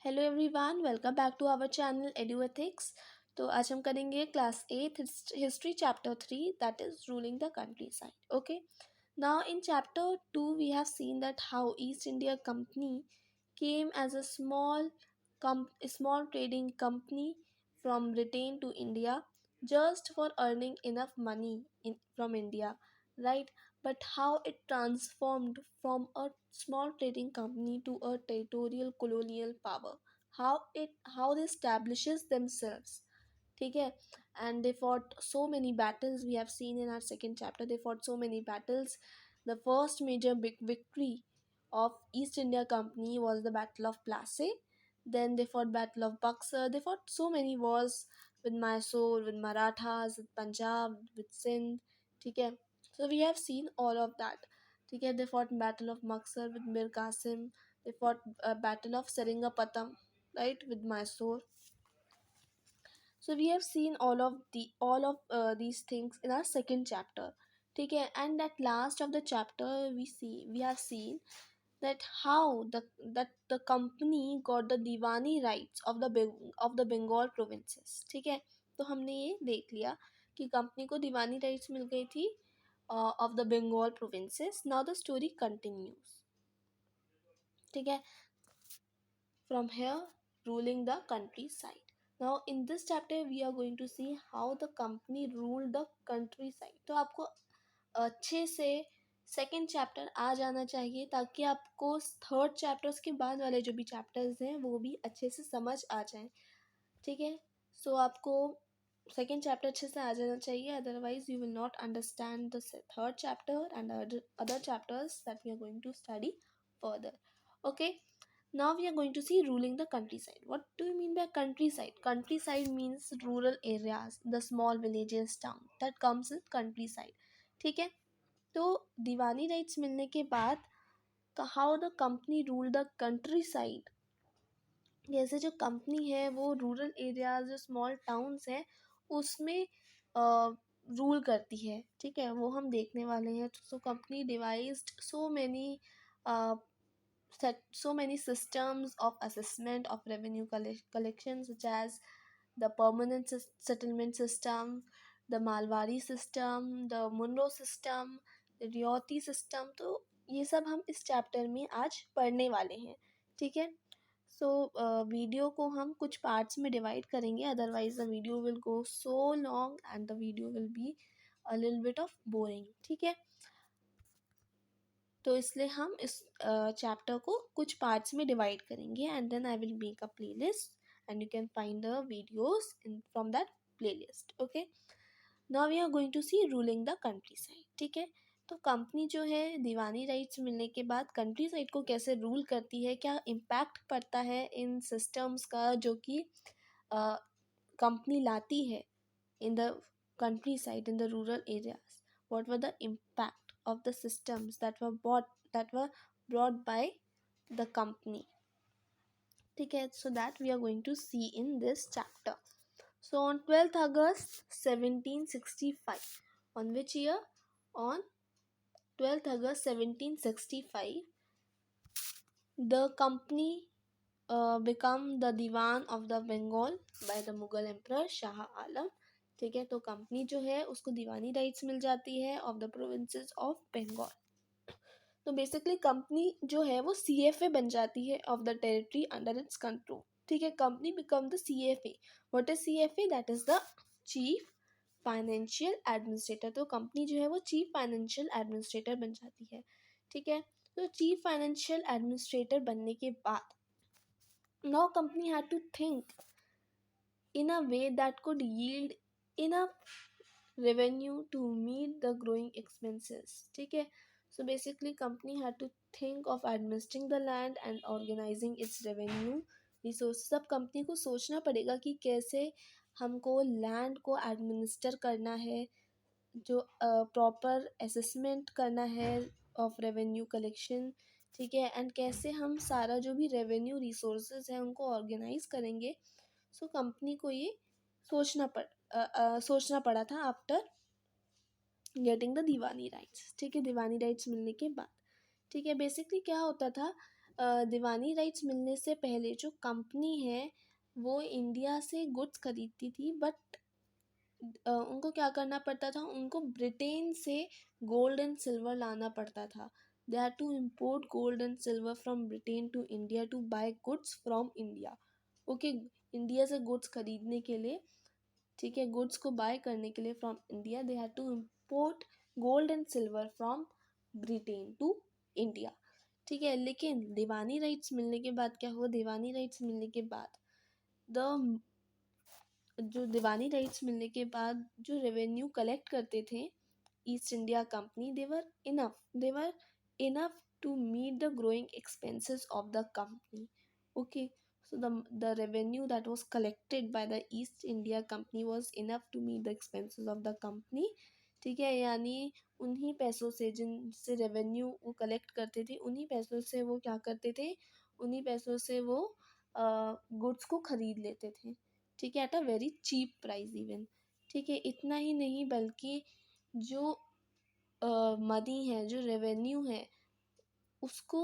Hello everyone, welcome back to our channel Eduethics. तो आज हम करेंगे class 8 history chapter 3, that is ruling the countryside. Okay, now in chapter 2 we have seen that how East India Company came as a small trading company from Britain to India just for earning enough money from India, right? But how it transformed from a small trading company to a territorial colonial power, how they establishes themselves. ठीक है, and they fought so many battles. We have seen in our second chapter they fought so many battles. The first major big victory of East India Company was the Battle of Plassey. Then they fought Battle of Buxar. They fought so many wars with Mysore, with Marathas, with Punjab, with Sindh. ठीक है, so we have seen all of that. ठीक है, they fought Battle of Buxar with Mir Qasim. They fought Battle of Seringapatam, right, with Mysore. So we have seen all of these things in our second chapter. ठीक है, and at last of the chapter we have seen that how the company got the Diwani rights of the Bengal provinces. ठीक है, तो हमने ये देख लिया कि कंपनी को दीवानी राइट्स मिल गई थी of the Bengal provinces. Now the story continues. ठीक है, from here ruling the countryside. Now in this chapter we are going to see how the company ruled the countryside. तो आपको अच्छे से सेकेंड चैप्टर आ जाना चाहिए ताकि आपको थर्ड चैप्टर्स के बाद वाले जो भी चैप्टर्स हैं वो भी अच्छे से समझ आ जाएं. ठीक है, सो आपको सेकेंड चैप्टर अच्छे से आ जाना चाहिए, otherwise you will not understand the third chapter and other chapters that we are going to study further. Okay, now we are going to see ruling the countryside. What do you mean by countryside? Countryside means rural areas, the small villages, town that comes in countryside. ठीक है, तो दीवानी rights मिलने के बाद how the company rule the country side. जैसे जो company है वो रूरल एरियाज, जो स्मॉल टाउन्स हैं उसमें रूल करती है. ठीक है, वो हम देखने वाले हैं. So company devised so many systems of assessment of revenue collection, such as the permanent settlement system, the Malwari system, the Munro system, the Rioti system. तो ये सब हम इस चैप्टर में आज पढ़ने वाले हैं. ठीक है, सो वीडियो को हम कुछ पार्ट्स में डिवाइड करेंगे, otherwise the video will go so long and the video will be a little bit of boring. ठीक है, तो इसलिए हम इस चैप्टर को कुछ पार्ट्स में डिवाइड करेंगे and then I will make a playlist and you can find the videos in from that playlist. Okay, now we are going to see ruling the countryside. ठीक है, तो company जो है दीवानी rights मिलने के बाद country side को कैसे रूल करती है, क्या इम्पैक्ट पड़ता है इन सिस्टम्स का जो कि कंपनी लाती है in the countryside, in the rural areas. What were the impact of the systems that were brought by the company? ठीक है, so that we are going to see in this chapter. So on 12th August 1765, on which year? On 12th August 1765, the company become the Diwan of the Bengal by the Mughal Emperor Shah Alam. ठीक है, तो company जो है उसको दीवानी rights मिल जाती है of the provinces of Bengal. तो बेसिकली कंपनी जो है वो CFA बन जाती है of the territory under its control. ठीक है, company become the CFA. What is CFA? That is the chief financial administrator. तो कंपनी जो है वो चीफ फाइनेंशियल एडमिनिस्ट्रेटर बन जाती है. ठीक है, तो चीफ फाइनेंशियल एडमिनिस्ट्रेटर बनने के बाद now company had to think in a way that could yield enough revenue to meet the growing expenses. ठीक है, so basically company had to think of administering the land and organizing its revenue resources. अब company को सोचना पड़ेगा कि कैसे हमको land को एडमिनिस्टर करना है, जो प्रॉपर असेसमेंट करना है ऑफ रेवेन्यू कलेक्शन. ठीक है, एंड कैसे हम सारा जो भी रेवेन्यू रिसोर्सेज है उनको ऑर्गेनाइज करेंगे. सो कंपनी को ये सोचना पड़ा था after getting the Deewani rights. ठीक है, दीवानी राइट्स मिलने के बाद. ठीक है, बेसिकली क्या होता था, दीवानी राइट्स मिलने से पहले जो कंपनी है वो इंडिया से गुड्स खरीदती थी, बट उनको क्या करना पड़ता था, उनको ब्रिटेन से गोल्ड एंड सिल्वर लाना पड़ता था. They had to import gold and silver from Britain to India to buy goods from India. Okay, India से गुड्स खरीदने के लिए, ठीक है, गुड्स को बाय करने के लिए from India they had to import gold and silver from Britain to India. ठीक है, लेकिन दीवानी राइट्स मिलने के बाद क्या हुआ, दीवानी राइट्स मिलने के बाद द जो दीवानी राइट्स मिलने के बाद जो रेवेन्यू कलेक्ट करते थे east India company, they were enough to meet the growing expenses of the company. Okay, so the revenue that was collected by the East India Company was enough to meet the expenses of the company. ठीक है, यानी उन्हीं पैसों से, जिनसे revenue वो collect करते थे, उन्हीं पैसों से वो क्या करते थे, उन्हीं पैसों से वो गुड्स को खरीद लेते थे. ठीक है, at a very cheap price even. ठीक है, इतना ही नहीं बल्कि जो मनी है, जो रेवेन्यू है, उसको,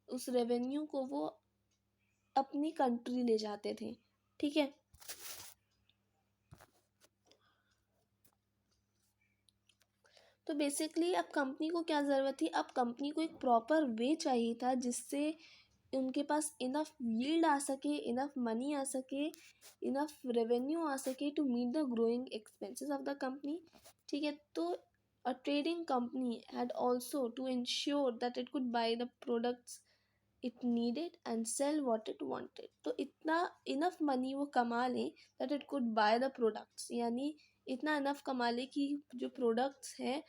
उस रेवेन्यू को वो अपनी कंट्री ले जाते थे. ठीक है, तो बेसिकली अब कंपनी को क्या ज़रूरत थी, अब कंपनी को एक प्रॉपर वे चाहिए था जिससे उनके पास इनफ यील्ड आ सके, इनफ मनी आ सके, इनफ रेवेन्यू आ सके to meet the growing expenses of the company. ठीक है, तो a trading company had also to ensure that it could buy the products it needed and sell what it wanted. तो इतना enough money वो कमा लें that it could buy the products, यानी इतना इनफ कमा ले कि जो प्रोडक्ट्स हैं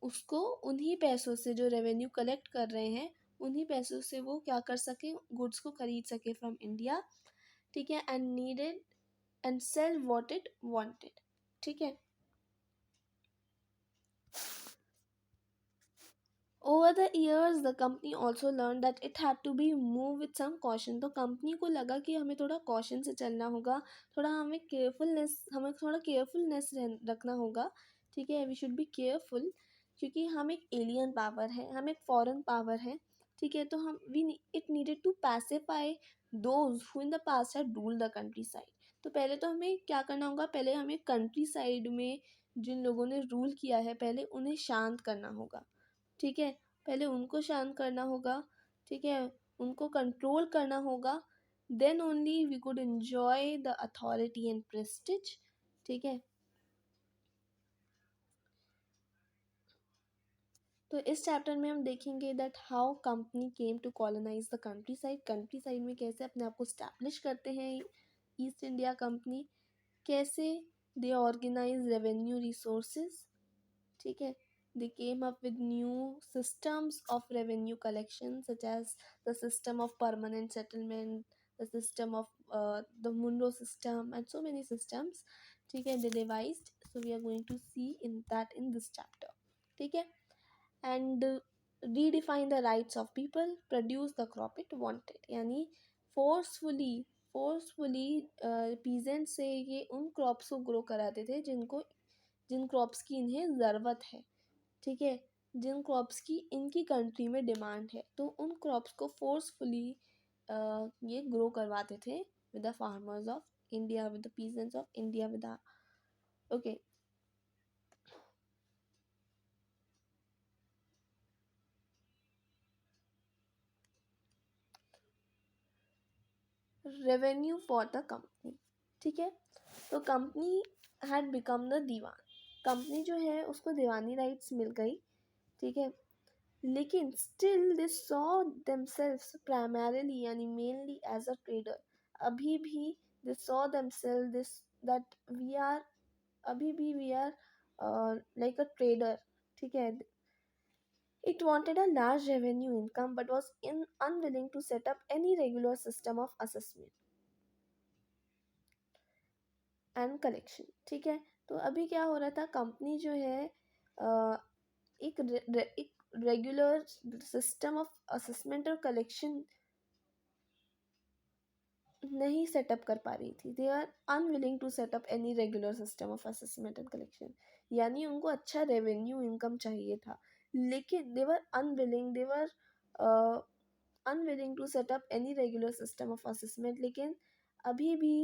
उसको उन्हीं पैसों से, जो रेवेन्यू कलेक्ट कर रहे हैं उन्हीं पैसों से वो क्या कर सके, गुड्स को खरीद सके फ्रॉम इंडिया. ठीक है, and needed and sell what it wanted. ठीक है, over the years the company also learned that it had to be moved with some caution. तो कंपनी को लगा कि हमें थोड़ा कॉशन से चलना होगा, थोड़ा हमें थोड़ा केयरफुलनेस रखना होगा. ठीक है, वी शुड बी केयरफुल, क्योंकि हम एक एलियन पावर है, हम एक फॉरेन पावर है. ठीक है, तो हम we it needed to pacify those who in the past had ruled the countryside. तो पहले तो हमें क्या करना होगा, पहले हमें कंट्री साइड में जिन लोगों ने रूल किया है पहले उन्हें शांत करना होगा. ठीक है, पहले उनको शांत करना होगा. ठीक है, उनको कंट्रोल करना होगा. Then only we could enjoy the authority and prestige. ठीक है, तो इस चैप्टर में हम देखेंगे that how company came to colonise the countryside में कैसे अपने आप को स्टैब्लिश करते हैं ईस्ट इंडिया कंपनी, कैसे दे ऑर्गेनाइज रेवेन्यू रिसोर्सेज. ठीक है, they came up with new systems of revenue collection such as the system of permanent settlement, the system of the Munro system and so many systems. ठीक है, they devised, so we are going to see in that in this chapter. ठीक है, and redefine the rights of people, produce the crop it wanted. यानी forcefully peasant से ये उन crops को grow कराते थे जिन क्रॉप्स की इन्हें ज़रूरत है. ठीक है, जिन क्रॉप्स की इनकी कंट्री में डिमांड है, तो उन क्रॉप्स को फोर्सफुली ये ग्रो करवाते थे with the farmers of India, with the peasants of India, with the okay. Revenue for the company. ठीक है, तो company had become the Diwan. Company जो है उसको दीवानी राइट्स मिल गई. ठीक है, लेकिन still they saw themselves primarily यानी मेनली एज अ ट्रेडर. अभी भी they saw themselves this that we are, अभी भी we are like a trader. ठीक है, it wanted a large revenue income but was unwilling to set up any regular system of assessment and collection. ठीक है, तो अभी क्या हो रहा था, कंपनी जो है एक रेगुलर सिस्टम ऑफ असेसमेंट और कलेक्शन नहीं सेटअप कर पा रही थी. They are unwilling to setup any regular system of assessment and collection. यानी उनको अच्छा रेवेन्यू इनकम चाहिए था, लेकिन they were unwilling, they were unwilling to set up any regular system of assessment. लेकिन अभी भी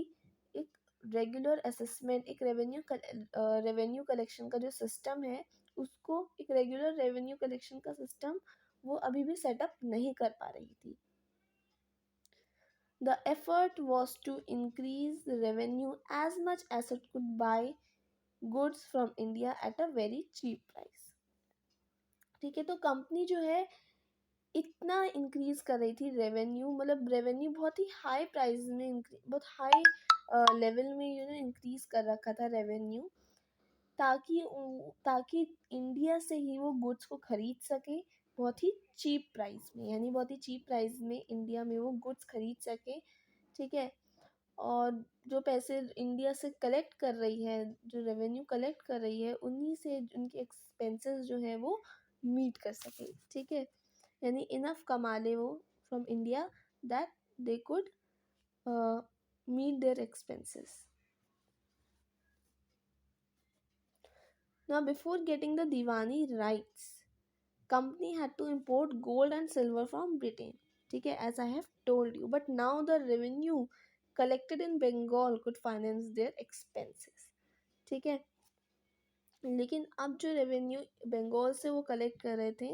एक रेगुलर असेसमेंट, एक रेवेन्यू कलेक्शन का जो सिस्टम है, उसको एक रेगुलर रेवेन्यू कलेक्शन का सिस्टम वो अभी भी सेटअप नहीं कर पा रही थी। The effort was to increase the revenue as much as it could buy goods from India at a very cheap price। ठीक है, तो कंपनी जो है इतना इंक्रीज कर रही थी रेवेन्यू, मतलब रेवेन्यू बहुत ही हाई प्राइस में, बहुत हाई लेवल में इंक्रीज कर रखा था रेवेन्यू, ताकि इंडिया से ही वो गुड्स को खरीद सके बहुत ही चीप प्राइस में, यानी बहुत ही चीप प्राइस में इंडिया में वो गुड्स खरीद सके। ठीक है, और जो पैसे इंडिया से कलेक्ट कर रही है, जो रेवेन्यू कलेक्ट कर रही है, उन्हीं से उनके एक्सपेंसेस जो है वो मीट कर सके। ठीक है, यानी इनफ कमा ले वो from India that they could meet their expenses. Now, before getting the Diwani rights, company had to import gold and silver from Britain. ठीक है, as I have told you, but now the revenue collected in Bengal could finance their expenses। ठीक है, लेकिन अब जो revenue Bengal से वो collect कर रहे थे,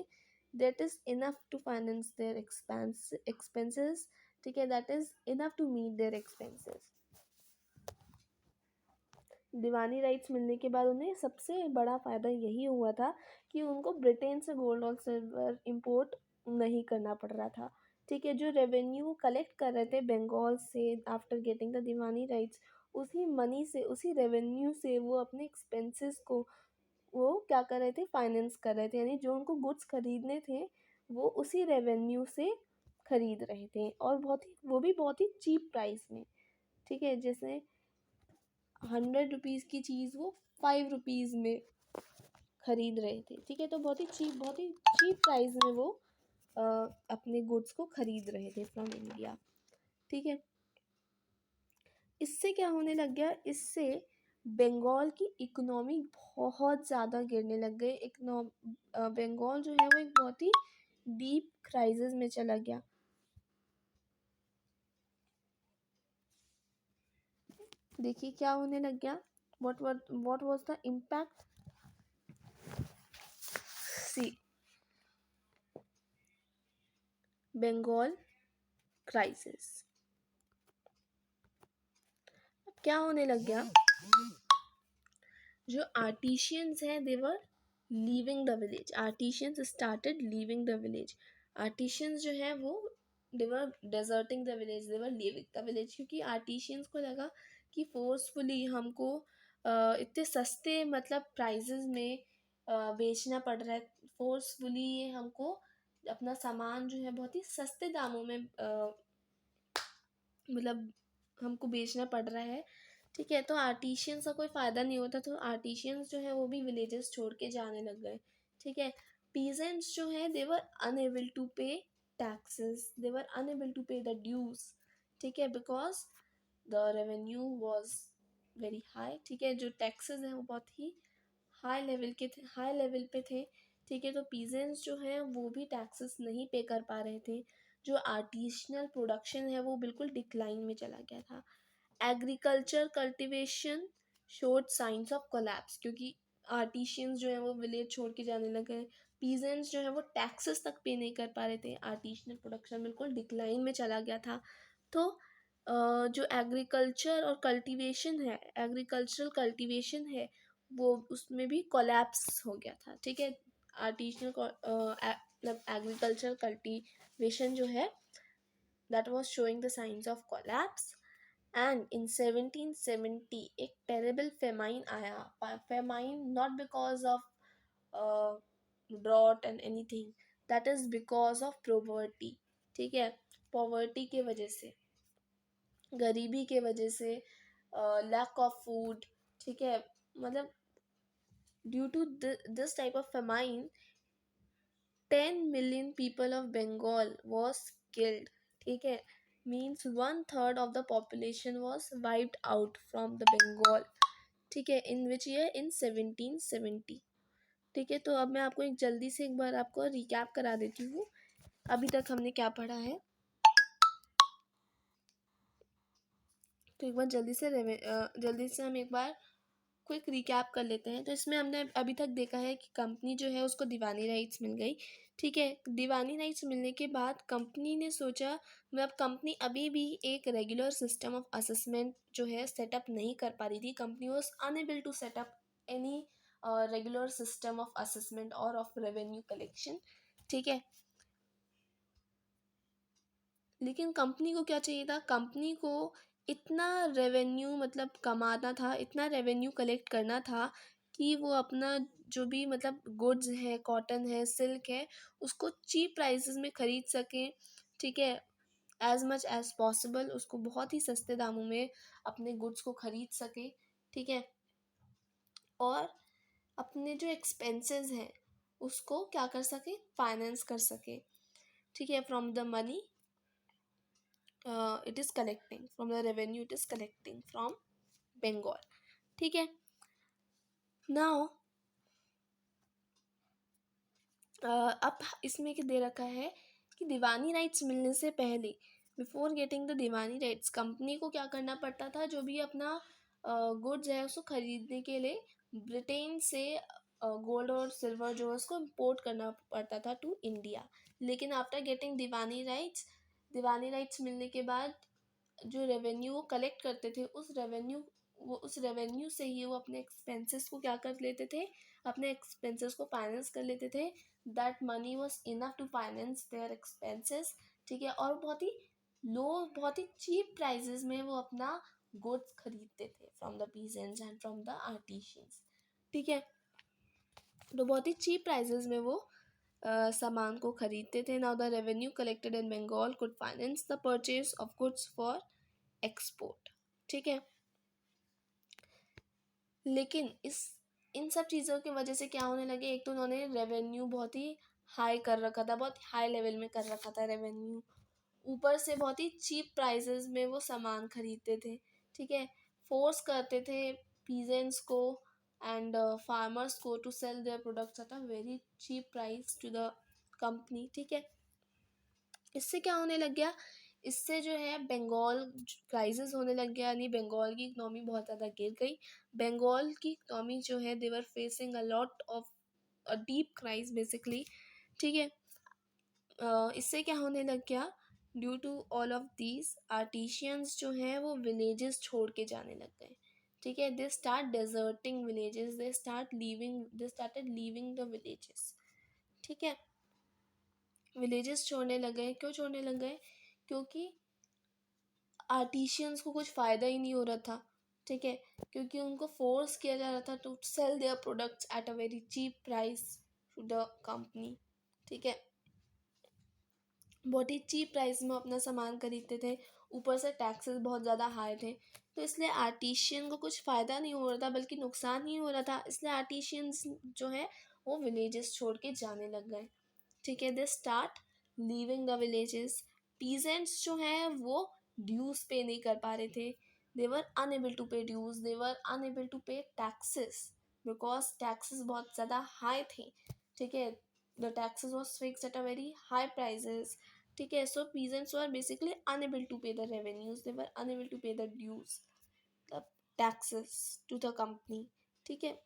that is enough to finance their expenses. ठीक है, that is enough to meet their expenses. Diwani rights मिलने के बाद उन्हें सबसे बड़ा फ़ायदा यही हुआ था कि उनको ब्रिटेन से गोल्ड और सिल्वर इंपोर्ट नहीं करना पड़ रहा था। ठीक है, जो रेवेन्यू कलेक्ट कर रहे थे बंगाल से after getting the Deewani rights, उसी मनी से, उसी रेवेन्यू से वो अपने एक्सपेंसेस को वो क्या कर रहे थे, फाइनेंस कर रहे थे, यानी जो उनको गुड्स खरीदने थे वो उसी रेवेन्यू से खरीद रहे थे, और वो भी बहुत ही चीप प्राइस में। ठीक है, जैसे 100 रुपीज़ की चीज़ वो 5 रुपीज़ में खरीद रहे थे। ठीक है, तो बहुत ही चीप प्राइस में वो अपने गुड्स को खरीद रहे थे फ्रॉम इंडिया। ठीक है, इससे क्या होने लग गया, इससे बंगाल की इकोनॉमी बहुत ज़्यादा गिरने लग गई। बंगाल जो है वो एक बहुत ही डीप क्राइसिस में चला गया। देखिए क्या होने लग गया, what was the impact। See, Bengal crisis. अब क्या होने लग गया, जो आर्टिशियंस हैं they were leaving the village. Artisans started leaving the village. Artisans जो है वो they were deserting the village, they were leaving the village, क्योंकि आर्टिशियंस को लगा कि फोर्सफुली हमको इतने सस्ते मतलब प्राइजेस में बेचना पड़ रहा है, फोर्सफुली हमको अपना सामान जो है बहुत ही सस्ते दामों में मतलब हमको बेचना पड़ रहा है। ठीक है, तो आर्टिशियंस का कोई फ़ायदा नहीं होता, तो आर्टिशियंस जो है वो भी विलेजेस छोड़ के जाने लग गए। ठीक है, पीजेंट्स जो है they were unable to pay taxes, they were unable to pay the dues. ठीक है, because the revenue was very high. ठीक है, जो टैक्सेस हैं वो बहुत ही हाई लेवल पे थे। ठीक है, तो पीजेंट्स जो हैं वो भी टैक्सेस नहीं पे कर पा रहे थे। जो आर्टिशनल प्रोडक्शन है वो बिल्कुल डिक्लाइन में चला गया था। Agriculture cultivation showed science of collapse, क्योंकि आर्टिशियंस जो है वो विलेज छोड़ के जाने लगे, पीजेंट्स जो है वो टैक्सेस तक पे नहीं कर पा रहे थे, आर्टिशनल प्रोडक्शन बिल्कुल डिक्लाइन में चला गया था। तो जो एग्रीकल्चरल कल्टीवेशन है वो उसमें भी कोलैप्स हो गया था। ठीक है, आर्टिशनल मतलब एग्रीकल्चरल कल्टीवेशन जो है that was showing the science of collapse. And in 1770 एक टेरेबल फेमाइन आया। Famine not because of drought and anything, that is because of poverty. ठीक है, पॉवर्टी के वजह से, गरीबी के वजह से, लैक ऑफ फूड। ठीक है, मतलब due to this type of famine 10 million people of Bengal was killed। ठीक है, means 1/3 of the population was wiped out from the Bengal। ठीक है, in which year, in 1770। ठीक है, तो अब मैं आपको एक जल्दी से एक बार आपको रिकैप करा देती हूँ अभी तक हमने क्या पढ़ा है, तो एक बार जल्दी से हम एक बार क्विक रिकैप कर लेते हैं। तो इसमें हमने अभी तक देखा है कि कंपनी जो है उसको दीवानी राइट्स मिल गई। ठीक है, दीवानी राइट्स मिलने के बाद कंपनी ने सोचा, मतलब कंपनी अभी भी एक रेगुलर सिस्टम ऑफ असेसमेंट जो है सेटअप नहीं कर पा रही थी। Company was unable to setup any regular system of assessment और ऑफ रेवेन्यू कलेक्शन। ठीक है, लेकिन कंपनी को क्या चाहिए था, कंपनी को इतना रेवेन्यू मतलब कमाना था, इतना रेवेन्यू कलेक्ट करना था कि वो अपना जो भी मतलब गुड्स है, कॉटन है, सिल्क है, उसको चीप प्राइसेस में ख़रीद सकें। ठीक है, एज मच एज पॉसिबल उसको बहुत ही सस्ते दामों में अपने गुड्स को ख़रीद सके। ठीक है, और अपने जो एक्सपेंसेस हैं उसको क्या कर सके, फाइनेंस कर सके। ठीक है, from the money it is collecting from the revenue, it is collecting from Bengal. ठीक है, नाउ अब इसमें क्या दे रखा है कि दीवानी राइट्स मिलने से पहले, before getting the Deewani rights, company को क्या करना पड़ता था, जो भी अपना गुड्स है उसको खरीदने के लिए ब्रिटेन से गोल्ड और सिल्वर जो है उसको इम्पोर्ट करना पड़ता था टू इंडिया। लेकिन आफ्टर गेटिंग दीवानी राइट्स मिलने के बाद जो रेवेन्यू वो कलेक्ट करते थे, उस रेवेन्यू से ही वो अपने एक्सपेंसेस को क्या कर लेते थे, अपने एक्सपेंसेस को फाइनेंस कर लेते थे। That money was enough to finance their expenses. ठीक है, और बहुत ही चीप प्राइजेस में वो अपना गुड्स खरीदते थे from the peasants and from the artisans. ठीक है, तो बहुत ही चीप प्राइजेस में वो सामान को खरीदते थे। Now the revenue collected in Bengal could finance the purchase of goods for export. ठीक है, लेकिन इन सब चीज़ों की वजह से क्या होने लगे, एक तो उन्होंने रेवेन्यू बहुत ही हाई कर रखा था, बहुत हाई लेवल में कर रखा था रेवेन्यू, ऊपर से बहुत ही चीप प्राइसेस में वो सामान खरीदते थे। ठीक है, फोर्स करते थे पीजेंट्स को एंड फार्मर्स को to sell their products at a very cheap price to the company. ठीक है, इससे क्या होने लग गया, इससे जो है बंगाल क्राइसिस होने लग गया, यानी बंगाल की इकनॉमी बहुत ज़्यादा गिर गई। बंगाल की इकनॉमी जो है they were facing a lot of a deep crisis basically. ठीक है, इससे क्या होने लग गया, due to all of these artisans जो हैं वो विलेजेस छोड़ के जाने लग गए। ठीक है, they start deserting villages, they started leaving the villages. ठीक है, विलेजेस छोड़ने लग गए, क्यों छोड़ने लग गए, क्योंकि आर्टिशियंस को कुछ फ़ायदा ही नहीं हो रहा था। ठीक है, क्योंकि उनको फोर्स किया जा रहा था to sell their products at a very cheap price to the company. ठीक है, बहुत ही चीप प्राइस में अपना सामान खरीदते थे, ऊपर से टैक्सेस बहुत ज़्यादा हाई थे, तो इसलिए आर्टिशियन को कुछ फ़ायदा नहीं हो रहा था बल्कि नुकसान ही हो रहा था। इसलिए आर्टिशियंस जो है वो विलेजेस छोड़ के जाने लग गए। ठीक है, they start leaving the villages. Peasants जो हैं वो ड्यूज पे नहीं कर पा रहे थे, they were unable to pay dues, they were unable to pay taxes because taxes बहुत ज़्यादा हाई थे। ठीक है, the taxes was fixed at a very high prices. ठीक है, so peasants were basically unable to pay the revenues, they were unable to pay the dues, the taxes to the company. ठीक है,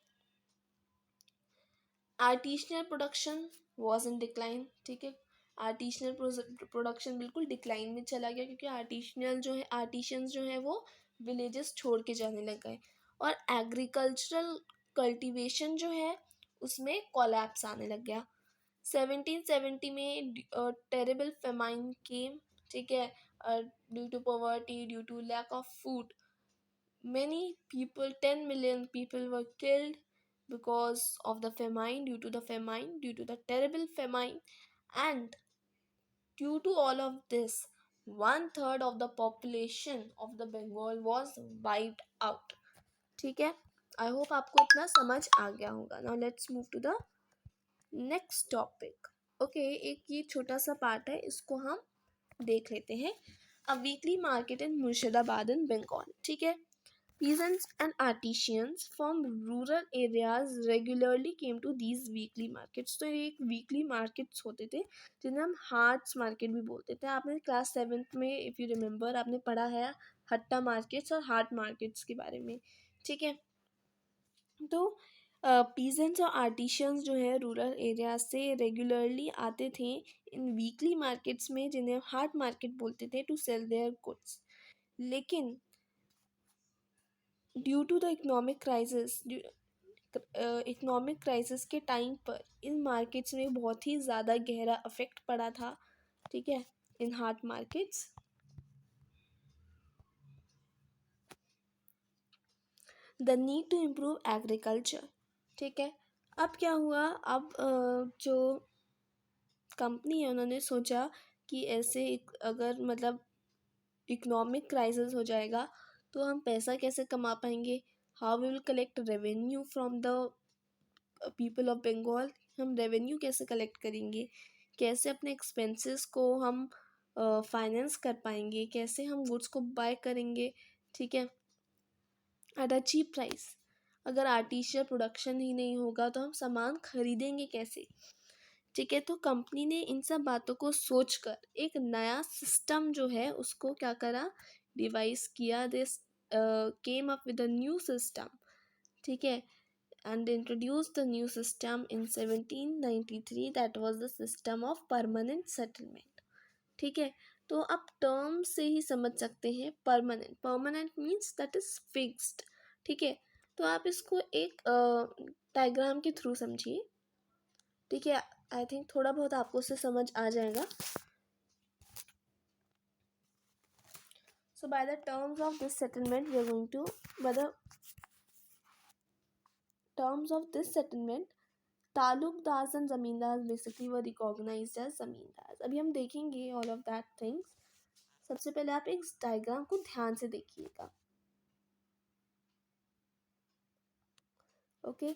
artisanal production was in decline. ठीक है, artisanal production बिल्कुल decline में चला गया, क्योंकि आर्टिशियंस जो है वो विलेजेस छोड़ के जाने लग गए, और एग्रीकल्चरल कल्टीवेशन जो है उसमें कोलैप्स आने लग गया। 1770 में टेरेबल फेमाइन केम। ठीक है, due to poverty, due to lack of food, many people, 10 million people were killed because of the famine, due to the terrible famine. And due to all of this, one third of the population of the Bengal was wiped out. ठीक है, I hope आपको इतना समझ आ गया होगा। Now let's move to the next topic. Okay, एक ये छोटा सा पार्ट है, इसको हम देख लेते हैं। A weekly market in Murshidabad in Bengal. ठीक है, Peasants and artisans from rural areas regularly came to these weekly markets. तो ये एक वीकली मार्केट्स होते थे जिन्हें हम हाट्स मार्केट भी बोलते थे. आपने क्लास 7th में इफ़ यू रिमेंबर आपने पढ़ा है हट्टा मार्केट्स और हाट मार्केट्स के बारे में. ठीक है. तो पीजेंट्स और आर्टिशियंस जो है रूरल एरिया से रेगुलरली आते थे इन वीकली मार्केट्स में जिन्हें हाट मार्केट बोलते थे टू सेल देयर गुड्स. लेकिन due to the economic crisis के टाइम पर इन मार्केट्स में बहुत ही ज़्यादा गहरा अफेक्ट पड़ा था. ठीक है. In haat markets the need to improve agriculture. ठीक है. अब क्या हुआ, अब जो कंपनी है उन्होंने सोचा कि ऐसे अगर मतलब इकोनॉमिक क्राइसिस हो जाएगा तो हम पैसा कैसे कमा पाएंगे. How we will collect revenue from the people of Bengal. हम रेवेन्यू कैसे कलेक्ट करेंगे, कैसे अपने एक्सपेंसेस को हम फाइनेंस कर पाएंगे, कैसे हम गुड्स को बाय करेंगे. ठीक है. At a cheap price. अगर आर्टिशियल प्रोडक्शन ही नहीं होगा तो हम सामान खरीदेंगे कैसे. ठीक है. तो कंपनी ने इन सब बातों को सोचकर एक नया सिस्टम जो है उसको क्या करा, डिवाइस किया. This came up with a new system. ठीक है. and introduced the new system in 1793 that was the system of permanent settlement. ठीक है. तो आप टर्म से ही समझ सकते हैं. Permanent, permanent means that is fixed. ठीक है. तो आप इसको एक डायग्राम के थ्रू समझिए. ठीक है. आई थिंक थोड़ा बहुत आपको उससे समझ आ जाएगा. So by the terms of this settlement we are going to, by the terms of this settlement talukdars and zamindar basically वो रिकॉग्नाइज्ड एज ज़मींदार. अभी हम देखेंगे ऑल ऑफ दैट थिंग्स. सबसे पहले आप एक डायग्राम को ध्यान से देखिएगा. Okay.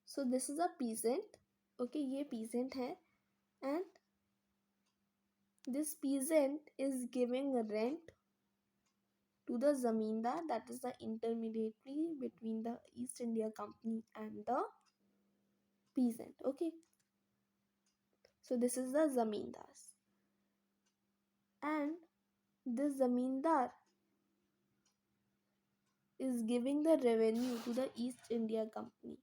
So this is a peasant. Okay. ये पीजेंट है and this peasant is giving rent to the zamindar, that is the intermediary between the East India Company and the peasant. Okay. So this is the zamindars and this zamindar is giving the revenue to the East India Company.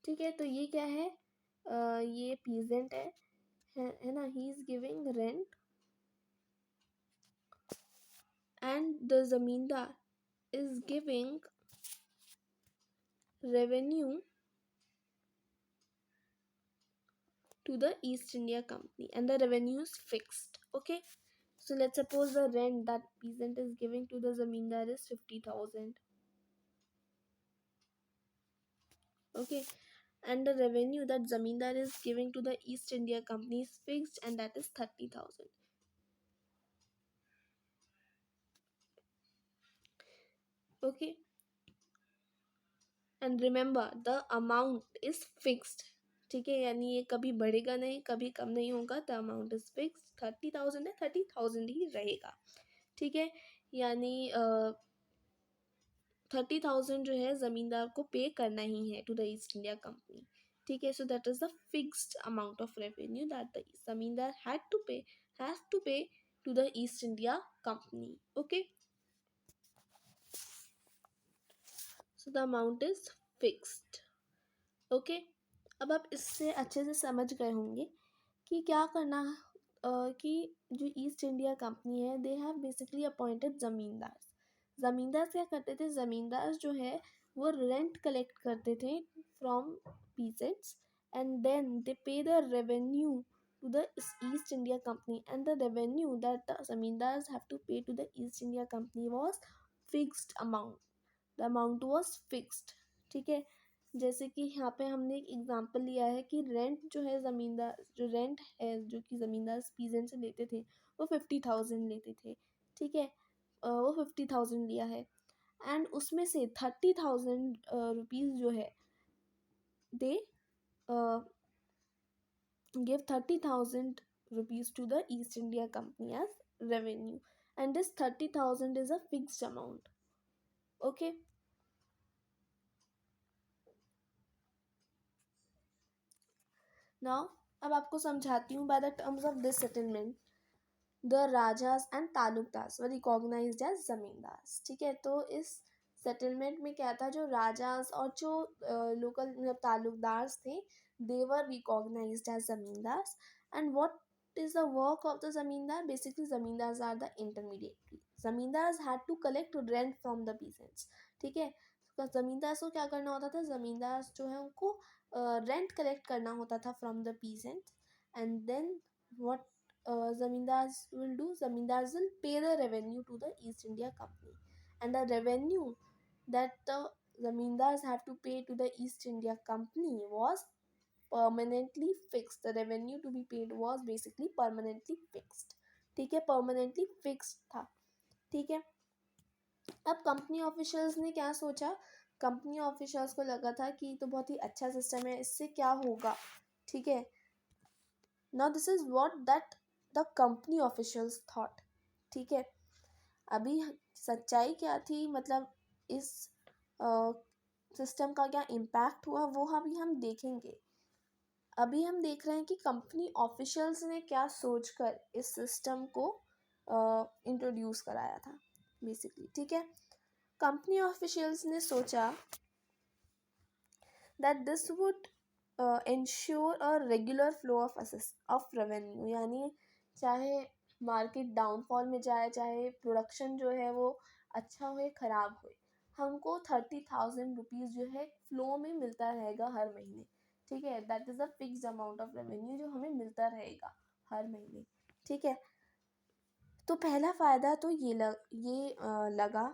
ठीक है. तो ये क्या है, ये peasant है ना. He is giving rent and the zamindar is giving revenue to the East India Company and the revenue is fixed. Okay. So let's suppose the rent that peasant is giving to the zamindar is 50,000. Okay. And the revenue that zamindar is giving to the East India Company is fixed and that is 30,000. Okay. And remember the amount is fixed. ठीक है. यानी ये कभी बढ़ेगा नहीं, कभी कम नहीं होगा. The amount is fix. 30,000 है, 30,000 ही रहेगा. ठीक है. यानी 30,000 जो है ज़मींदार को पे करना ही है to the East India Company. ठीक है. So that is the fixed amount of revenue that the zamindar has to pay to the East India Company. Okay. So the amount is fixed. Okay. अब आप इससे अच्छे से समझ गए होंगे कि क्या करना. कि जो ईस्ट इंडिया कंपनी है दे हैव बेसिकली अपॉइंटेड ज़मींदार. ज़मींदार क्या करते थे, ज़मींदार जो है वो रेंट कलेक्ट करते थे from peasants and then they pay the revenue to the East India Company and the revenue that the zamindars have to pay to the East India Company was fixed amount. The amount was fixed. ठीक है. जैसे कि यहाँ पे हमने एक example लिया है कि रेंट जो है ज़मींदार, जो रेंट है जो कि ज़मींदार पीजेंट से लेते थे वो 50,000 लेते थे. ठीक है. वो 50,000 लिया है एंड उसमें से 30,000 रुपीज़ जो है they give 30,000 rupees to the East India Company as revenue and this 30,000 is a fixed amount. Okay. Now अब आपको समझाती हूँ. By the terms of this settlement, the rajas and talukdars were recognised as zamindars. ठीक है, तो इस सेटलमेंट में क्या था, जो राजास और जो लोकल तालुकदार्स थे, they were recognised as zamindars. And what is the work of the zamindar? Basically zamindars are the intermediary. zamindars had to collect rent from the peasants. ठीक है, तो जमींदार को क्या करना होता था, जमींदार जो है उनको रेंट कलेक्ट करना होता था from the peasant. And then what zamindars will do, zamindars will pay the revenue to the East India Company, and the revenue that the zamindars have to pay to the East India Company was permanently fixed. The revenue to be paid was basically permanently fixed. ठीक है, permanently fixed था. ठीक है, अब company officials ने क्या सोचा, company officials को लगा था कि तो बहुत ही अच्छा सिस्टम है, इससे क्या होगा. ठीक है, now this is what that the company officials thought. ठीक है, अभी सच्चाई क्या थी, मतलब इस सिस्टम का क्या इम्पैक्ट हुआ, वो अभी हम देखेंगे. अभी हम देख रहे हैं कि कंपनी ऑफिशियल्स ने क्या सोचकर इस सिस्टम को इंट्रोड्यूस कराया था बेसिकली. ठीक है, कंपनी ऑफिशियल्स ने सोचा that this would ensure a regular flow of revenue. यानी चाहे मार्केट डाउनफॉल में जाए, चाहे प्रोडक्शन जो है वो अच्छा हो खराब हो, हमको 30,000 रुपीज़ जो है फ्लो में मिलता रहेगा हर महीने. ठीक है, that is a fixed amount of revenue जो हमें मिलता रहेगा हर महीने. ठीक है, तो पहला फ़ायदा तो ये लगा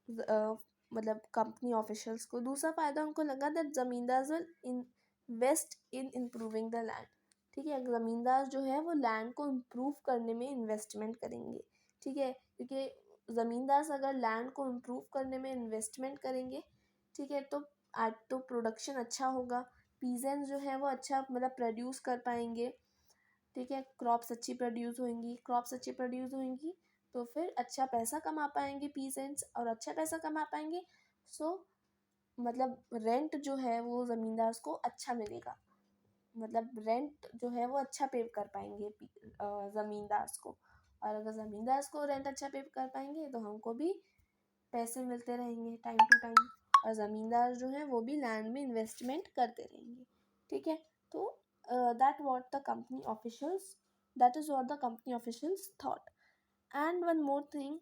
मतलब कंपनी ऑफिशियल्स को. दूसरा फ़ायदा उनको लगा that zamindars will invest in improving the land. ठीक है, ज़मींदार जो है वो लैंड को इम्प्रूव करने में इन्वेस्टमेंट करेंगे. ठीक है, क्योंकि ज़मींदार अगर लैंड को इम्प्रूव करने में इन्वेस्टमेंट करेंगे, ठीक है, तो प्रोडक्शन अच्छा होगा, पीजेंट्स जो है वो अच्छा मतलब प्रोड्यूस कर पाएंगे. ठीक है, क्रॉप्स अच्छी प्रोड्यूस होंगी, तो फिर अच्छा पैसा कमा पाएंगे पीजेंट्स, और अच्छा पैसा कमा पाएंगे. सो मतलब रेंट जो है वो ज़मींदार को अच्छा मिलेगा, मतलब रेंट जो है वो अच्छा पे कर पाएंगे ज़मींदार को. और अगर ज़मींदार को रेंट अच्छा पे कर पाएंगे तो हमको भी पैसे मिलते रहेंगे टाइम टू टाइम, और ज़मींदार जो है वो भी लैंड में इन्वेस्टमेंट करते रहेंगे. ठीक है, तो that is what the company officials thought. And one more thing,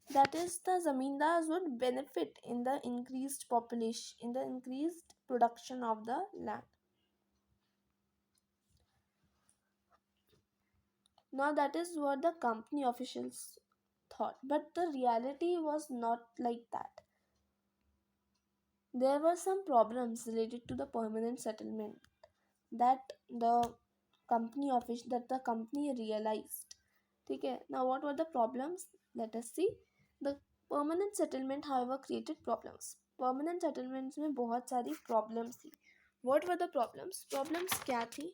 that is the zamindars would benefit in the increased population, in the increased production of the land. Now that is what the company officials thought, but the reality was not like that. There were some problems related to the permanent settlement that the company realized. ठीक है, now what were the problems? Let us see. The permanent settlement however created problems. Permanent settlements में बहुत सारी problems थी. What were the problems? Problems क्या थी?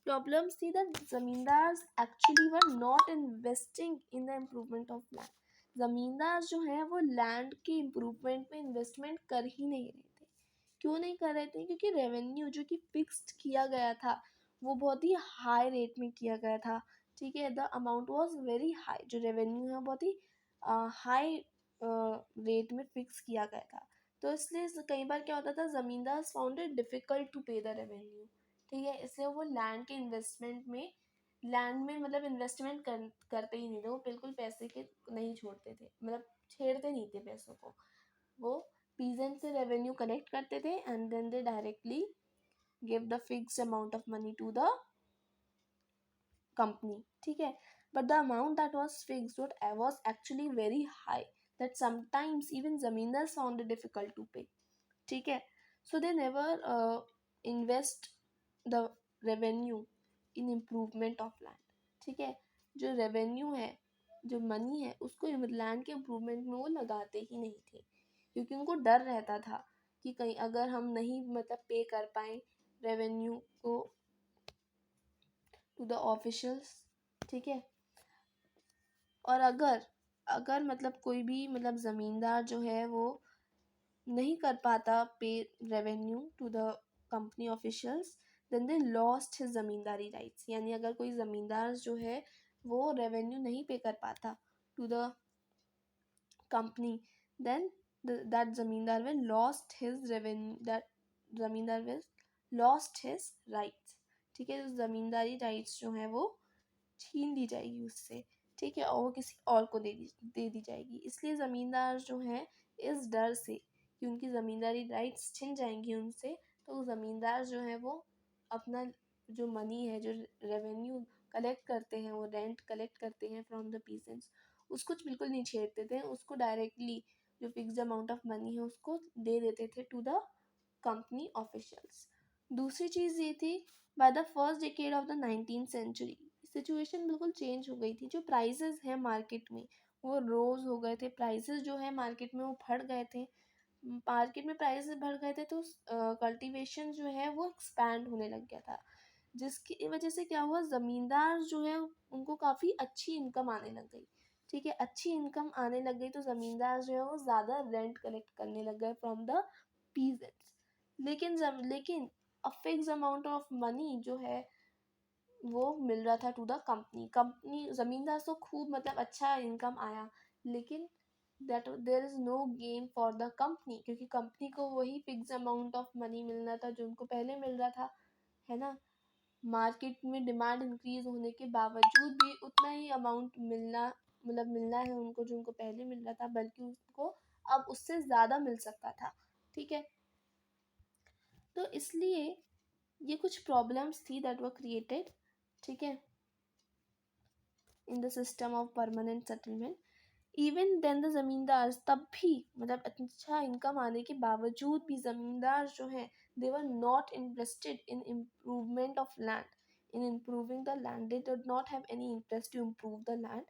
Problems थी that zamindars actually were not investing in the improvement of land. ज़मींदार जो है वो लैंड के इम्प्रूवमेंट में इन्वेस्टमेंट कर ही नहीं रहे थे. क्यों नहीं कर रहे थे? क्योंकि रेवेन्यू जो कि फिक्स्ड किया गया था वो बहुत ही हाई रेट में किया गया था. ठीक है, the amount was very high. जो रेवेन्यू है बहुत ही हाई रेट में फिक्स किया गया था. तो इसलिए कई बार क्या होता था, ज़मींदार found it difficult to pay the revenue. ठीक है, इसलिए वो लैंड के इन्वेस्टमेंट में लैंड में मतलब इन्वेस्टमेंट करते ही नहीं थे. वो बिल्कुल पैसे के नहीं छोड़ते थे, मतलब छेड़ते नहीं थे पैसों को. वो पीजेंट से रेवेन्यू कलेक्ट करते थे and then they directly give the fixed amount of money to the company. ठीक है, but the amount that was fixed was actually very high that sometimes even zamindars found it difficult to pay. ठीक है, so they never invest the revenue in improvement of land. ठीक है, जो revenue है, जो money है, उसको land के इम्प्रूवमेंट में वो लगाते ही नहीं थे, क्योंकि उनको डर रहता था कि कहीं अगर हम नहीं मतलब पे कर पाए रेवेन्यू को टू द ऑफिशियल्स. ठीक है, और अगर अगर मतलब कोई भी मतलब ज़मींदार जो है वो नहीं कर पाता pay revenue to the company officials, then they lost his zamindari rights. यानी अगर कोई ज़मींदार जो है वो रेवेन्यू नहीं पे कर पाता to the company, then that zamindar will lost his revenue, that zamindar will lost his rights। ठीक है, तो ज़मींदारी राइट्स जो है वो छीन ली जाएगी उससे। ठीक है, और वो किसी और को दे दी जाएगी। इसलिए ज़मींदार जो है इस डर से कि उनकी ज़मींदारी राइट्स छिन जाएंगी उनसे, तो ज़मींदार जो है वो अपना जो मनी है, जो रेवेन्यू कलेक्ट करते हैं, वो रेंट कलेक्ट करते हैं फ्रॉम द पीसेंट्स, उसको बिल्कुल नहीं छेड़ते थे। उसको डायरेक्टली जो फिक्स्ड अमाउंट ऑफ मनी है उसको दे देते थे टू द कंपनी ऑफिशियल्स। दूसरी चीज़ ये थी, by the first decade of the 19th century situation बिल्कुल चेंज हो गई थी। जो प्राइसेस है मार्केट में वो रोज़ हो गए थे, प्राइसेस जो है मार्केट में वो बढ़ गए थे। मार्केट में प्राइसेस बढ़ गए थे तो कल्टीवेशन जो है वो एक्सपैंड होने लग गया था, जिसकी वजह से क्या हुआ, ज़मींदार जो है उनको काफ़ी अच्छी इनकम आने लग गई। ठीक है, अच्छी इनकम आने लग गई तो ज़मींदार जो है वो ज़्यादा रेंट कलेक्ट करने लग गए फ्रॉम द पीजेंट्स। लेकिन a fix amount of money जो है वो मिल रहा था टू द कंपनी ज़मींदार को खूब मतलब अच्छा इनकम आया, लेकिन that there is no gain for the company, क्योंकि कंपनी को वही फिक्स अमाउंट ऑफ मनी मिलना था जो उनको पहले मिल रहा था, है ना। मार्केट में डिमांड इंक्रीज होने के बावजूद भी उतना ही अमाउंट मिलना है उनको जो उनको पहले मिल रहा था, बल्कि उनको अब उससे ज़्यादा मिल सकता था। ठीक है, तो इसलिए ये कुछ प्रॉब्लम्स थी दैट वर क्रिएटेड, ठीक है, in the system of permanent settlement. Even then the zamindar तब भी मतलब अच्छा इनकम आने के बावजूद भी ज़मींदार जो है they were not interested in improvement of land, in improving the land, they did not have any interest to improve the land.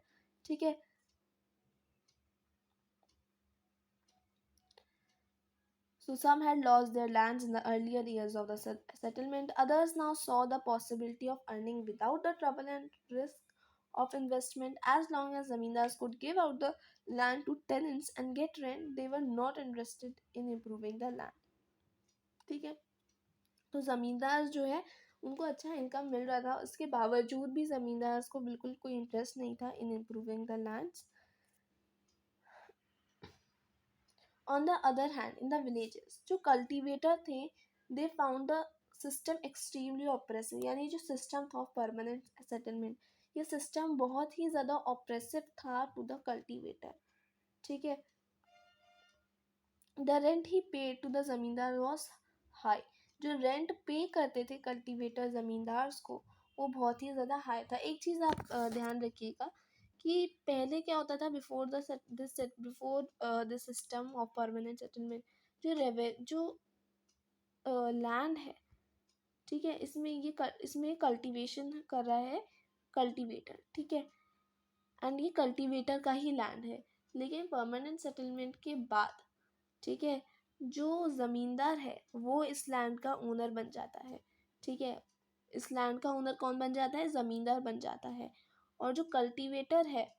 ठीक है, so some had lost their lands in the earlier years of the settlement. Others now saw the possibility of earning without the trouble and risk of investment. As long as zamindars could give out the land to tenants and get rent, they were not interested in improving the land। ठीक है, तो ज़मींदार जो है उनको अच्छा income मिल रहा था, उसके बावजूद भी ज़मींदार को बिल्कुल कोई इंटरेस्ट नहीं था इन improving the lands. On the other hand in the villages जो कल्टीवेटर थे, they found the system extremely oppressive. यानी जो सिस्टम था ऑफ परमानेंट सेटलमेंट, ये सिस्टम बहुत ही ज़्यादा ऑप्रेसिव था टू द कल्टीवेटर। ठीक है, द रेंट ही पे टू द ज़मींदार वॉज हाई। जो रेंट पे करते थे कल्टीवेटर ज़मींदार्स को वो बहुत ही ज़्यादा हाई था। एक चीज़ आप ध्यान रखिएगा कि पहले क्या होता था, before this system of permanent settlement, जो लैंड है, ठीक है, इसमें कल्टीवेशन कर रहा है कल्टीवेटर। ठीक है, एंड ये कल्टीवेटर का ही लैंड है। लेकिन परमानेंट सेटलमेंट के बाद, ठीक है, जो ज़मींदार है वो इस लैंड का ओनर बन जाता है। ठीक है, इस लैंड का ओनर कौन बन जाता है, ज़मींदार बन जाता है। और जो कल्टीवेटर है,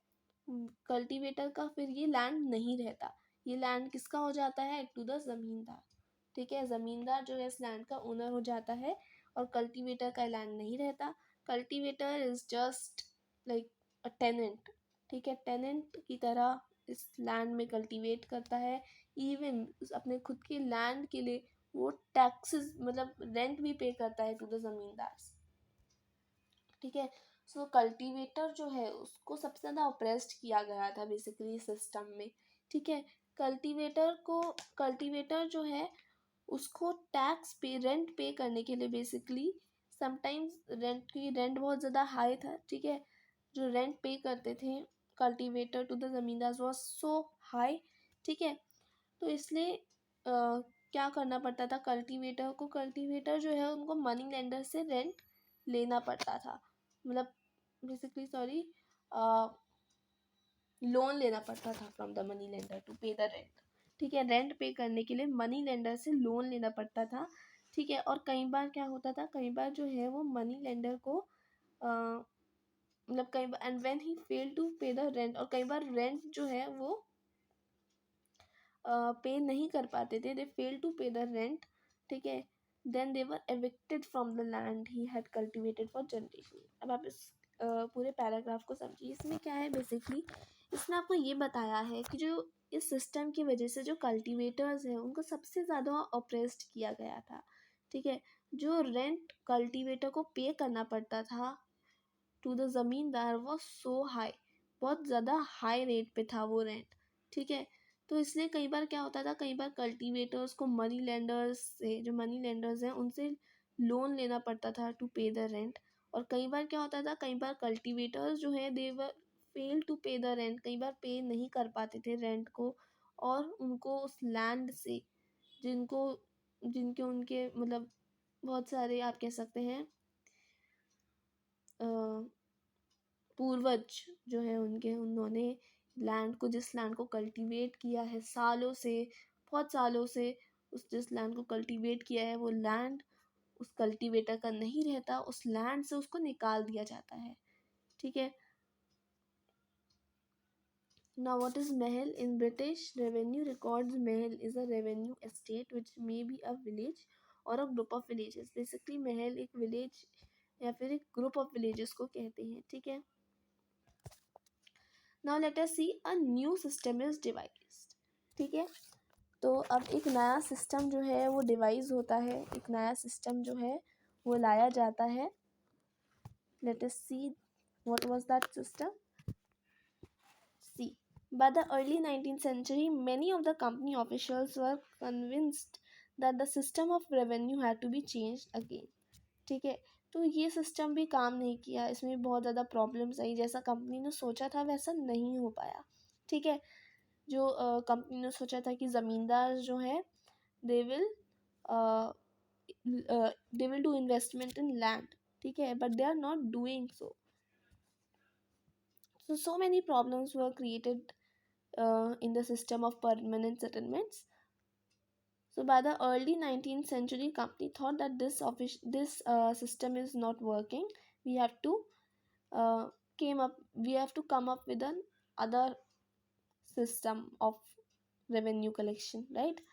कल्टीवेटर का फिर ये लैंड नहीं रहता, ये लैंड किसका हो जाता है, टू द ज़मींदार। ठीक है, ज़मींदार जो है इस लैंड का ओनर हो जाता है और कल्टीवेटर का लैंड नहीं रहता। Cultivator is just like a tenant. ठीक है, टेनेंट की तरह इस लैंड में कल्टीवेट करता है। इवन अपने खुद के लैंड के लिए वो टैक्सेस मतलब रेंट भी पे करता है टू द ज़मींदार। ठीक है, सो कल्टीवेटर जो है उसको सबसे ज़्यादा ऑप्रेस्ड किया गया था बेसिकली सिस्टम में। ठीक है, कल्टीवेटर जो है उसको टैक्स पे रेंट पे करने के लिए बेसिकली समटाइम्स रेंट बहुत ज़्यादा हाई था। ठीक है, जो रेंट पे करते थे कल्टीवेटर टू द ज़मींदार वॉज सो हाई। ठीक है, तो इसलिए क्या करना पड़ता था कल्टीवेटर जो है उनको मनी लेंडर से रेंट लेना पड़ता था, मतलब बेसिकली सॉरी लोन लेना पड़ता था from the money lender to pay the rent. ठीक है, रेंट पे करने के लिए मनी लेंडर से लोन लेना पड़ता था। ठीक है, और कई बार क्या होता था, कई बार जो है वो मनी लेंडर को मतलब कई बार, and when he fail to pay the rent, और कई बार रेंट जो है वो पे नहीं कर पाते थे, they fail to pay the rent, ठीक है, then they were evicted from the land he had cultivated for generation. अब आप इस पूरे पैराग्राफ को समझिए। इसमें क्या है बेसिकली, इसमें आपको ये बताया है कि जो इस सिस्टम की वजह से जो कल्टीवेटर्स हैं उनको सबसे ज़्यादा ऑप्रेस्ड किया गया था, ठीक है। जो रेंट कल्टीवेटर को पे करना पड़ता था टू द ज़मींदार वो सो हाई, बहुत ज़्यादा हाई रेट पे था वो रेंट, ठीक है। तो इसलिए कई बार क्या होता था, कई बार कल्टीवेटर्स को मनी लेंडर्स से, जो मनी लेंडर्स हैं उनसे लोन लेना पड़ता था टू पे द रेंट। और कई बार क्या होता था, कई बार कल्टीवेटर्स जो है they were fail to pay the rent, कई बार पे नहीं कर पाते थे रेंट को, और उनको उस लैंड से जिनको जिनके उनके मतलब बहुत सारे आप कह सकते हैं पूर्वज जो है उनके, उन्होंने लैंड को, जिस लैंड को कल्टीवेट किया है सालों से, बहुत सालों से उस जिस लैंड को कल्टीवेट किया है वो लैंड उस कल्टीवेटर का नहीं रहता, उस लैंड से उसको निकाल दिया जाता है, ठीक है। Now what is Mahal? In British revenue records, Mahal is a revenue estate which may be a village or a group of villages. Basically महल एक village या फिर एक group of villages को कहते हैं, ठीक है। Now let us see a new system is devised, ठीक है। तो अब एक नया सिस्टम जो है वो डिवाइस होता है, एक नया सिस्टम जो है वो लाया जाता है। Let us see what was that system. See, by the early 19th century many of the company officials were convinced that the system of revenue had to be changed again, ठीक है। तो ये सिस्टम भी काम नहीं किया, इसमें बहुत ज़्यादा प्रॉब्लम्स आई, जैसा कंपनी ने सोचा था वैसा नहीं हो पाया, ठीक है। जो कंपनी ने सोचा था कि ज़मींदार जो है they will they will do investment in land, ठीक है, but they are not doing so. So many problems were created in the system of permanent settlements. So by the early 19th century, company thought that this system is not working. We have to uh, we have to come up with an other system of revenue collection, right?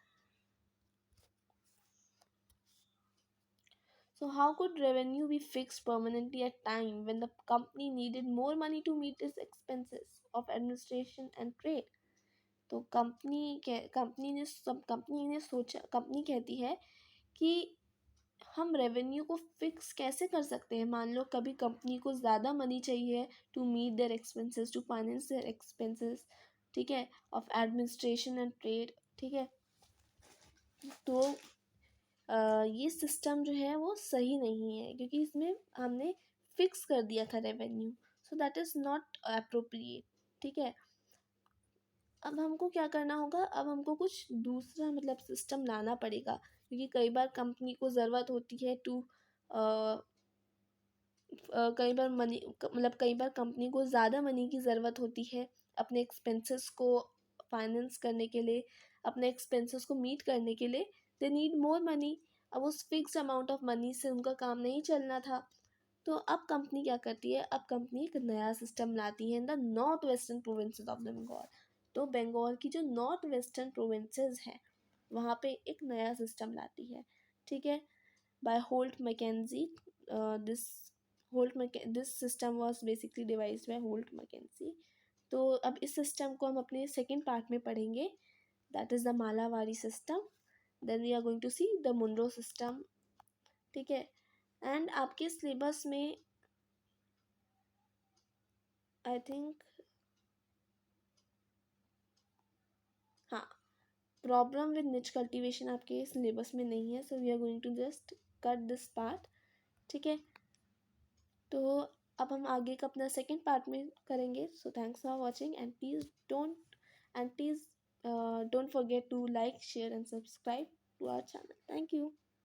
So how could revenue be fixed permanently at time when the company needed more money to meet its expenses of administration and trade? तो company ने सोचा, company कहती है कि हम revenue को fix कैसे कर सकते हैं। मान लो कभी कंपनी को ज़्यादा मनी चाहिए to meet their expenses, to finance their expenses, ठीक है, ऑफ एडमिनिस्ट्रेशन एंड ट्रेड, ठीक है। तो ये सिस्टम जो है वो सही नहीं है क्योंकि इसमें हमने फिक्स कर दिया था revenue, so that is not appropriate, ठीक है। अब हमको क्या करना होगा, अब हमको कुछ दूसरा मतलब सिस्टम लाना पड़ेगा, क्योंकि कई बार कंपनी को ज़रूरत होती है टू कई बार मनी मतलब कई बार कंपनी को ज़्यादा मनी की ज़रूरत होती है अपने एक्सपेंसेस को फाइनेंस करने के लिए, अपने एक्सपेंसेस को मीट करने के लिए, दे नीड मोर मनी। अब उस फिक्स अमाउंट ऑफ मनी से उनका काम नहीं चलना था, तो अब कंपनी क्या करती है, अब कंपनी एक नया सिस्टम लाती है in the north western provinces of the Bengal. तो बंगाल की जो नॉर्थ वेस्टर्न प्रोविंसेस हैं वहाँ पे एक नया सिस्टम लाती है, ठीक है, by Holt Mackenzie. This this system was basically devised by Holt Mackenzie. तो अब इस सिस्टम को हम अपने सेकेंड पार्ट में पढ़ेंगे, that is the Mahalwari system. Then we are going to see the Munro system, ठीक है। एंड आपके सिलेबस में आई थिंक, हाँ, प्रॉब्लम विद निच कल्टीवेशन आपके सिलेबस में नहीं है, so we are going to just cut this part, ठीक है। तो अब हम आगे का अपना सेकेंड पार्ट में करेंगे। So thanks for watching and please don't forget to like share and subscribe to our channel. Thank you.